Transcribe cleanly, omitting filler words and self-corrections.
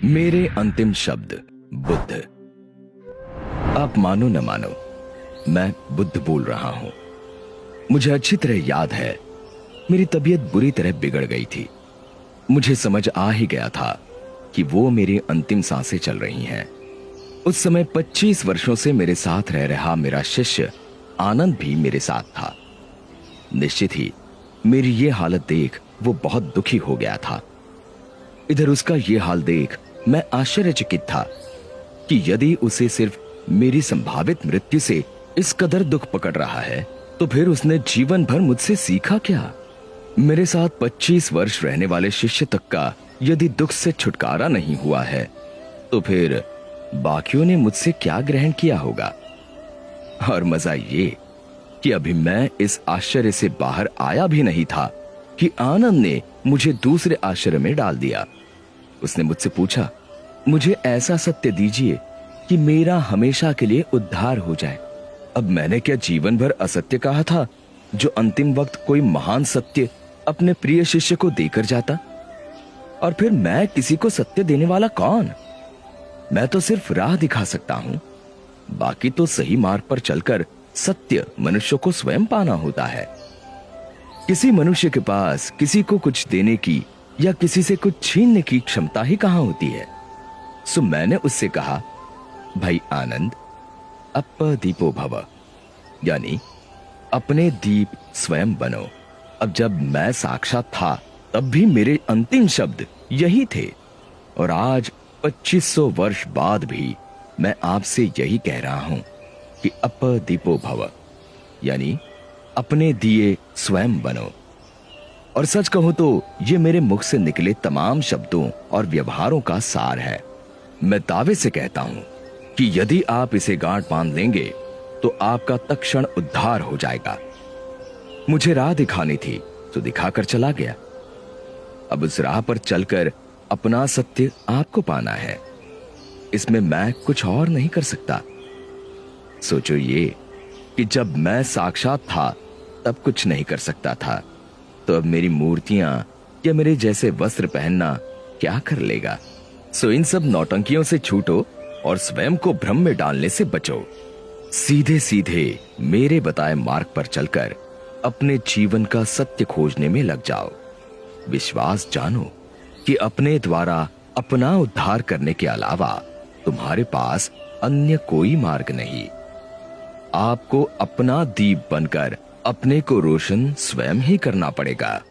मेरे अंतिम शब्द बुद्ध। आप मानो न मानो, मैं बुद्ध बोल रहा हूं। मुझे अच्छी तरह याद है, मेरी तबीयत बुरी तरह बिगड़ गई थी। मुझे समझ आ ही गया था कि वो मेरी अंतिम सांसें चल रही हैं। उस समय 25 वर्षों से मेरे साथ रह रहा मेरा शिष्य आनंद भी मेरे साथ था। निश्चित ही मेरी ये हालत देख वो बहुत दुखी हो गया था। इधर उसका ये हाल देख मैं आश्चर्यचकित था कि यदि उसे सिर्फ मेरी संभावित मृत्यु से इस कदर दुख पकड़ रहा है, तो फिर उसने जीवन भर मुझसे सीखा क्या? मेरे साथ 25 वर्ष रहने वाले शिष्य तक का यदि दुख से छुटकारा नहीं हुआ है, तो फिर बाकियों ने मुझसे क्या ग्रहण किया होगा? और मजा ये कि अभी मैं इस आश्चर्य से बाहर आया भी नहीं था कि आनंद ने मुझे दूसरे आश्चर्य में डाल दिया। उसने मुझसे पूछा, मुझे ऐसा सत्य दीजिए कि मेरा हमेशा के लिए उद्धार हो जाए। अब मैंने क्या जीवन भर असत्य कहा था, जो अंतिम वक्त कोई महान सत्य अपने प्रिय शिष्य को देकर जाता? और फिर मैं किसी को सत्य देने वाला कौन? मैं तो सिर्फ राह दिखा सकता हूं। बाकी तो सही मार्ग पर चलकर सत्य मनुष्य को स्वयं पाना होता है। किसी मनुष्य के पास किसी को कुछ देने की या किसी से कुछ छीनने की क्षमता ही कहां होती है। सो मैंने उससे कहा, भाई आनंद, अप्प दीपो भव, यानी अपने दीप स्वयं बनो। अब जब मैं साक्षात था तब भी मेरे अंतिम शब्द यही थे, और आज 2500 वर्ष बाद भी मैं आपसे यही कह रहा हूं कि अप्प दीपो भव, यानी अपने दिए स्वयं बनो। और सच कहूं तो ये मेरे मुख से निकले तमाम शब्दों और व्यवहारों का सार है। मैं दावे से कहता हूं कि यदि आप इसे गांठ बांध लेंगे तो आपका तत्क्षण उद्धार हो जाएगा। मुझे राह दिखानी थी तो दिखाकर चला गया। अब उस राह पर चलकर अपना सत्य आपको पाना है। इसमें मैं कुछ और नहीं कर सकता। सोचो ये कि जब मैं साक्षात था तब कुछ नहीं कर सकता था, तो अब मेरी मूर्तियां या मेरे जैसे वस्त्र पहनना क्या कर लेगा? सो इन सब नौटंकियों से छूटो और स्वयं को भ्रम में डालने से बचो। सीधे सीधे मेरे बताए मार्ग पर चलकर अपने जीवन का सत्य खोजने में लग जाओ। विश्वास जानो कि अपने द्वारा अपना उद्धार करने के अलावा तुम्हारे पास अन्य कोई मार्ग नहीं। आपको अपना दीप बनकर अपने को रोशन स्वयं ही करना पड़ेगा।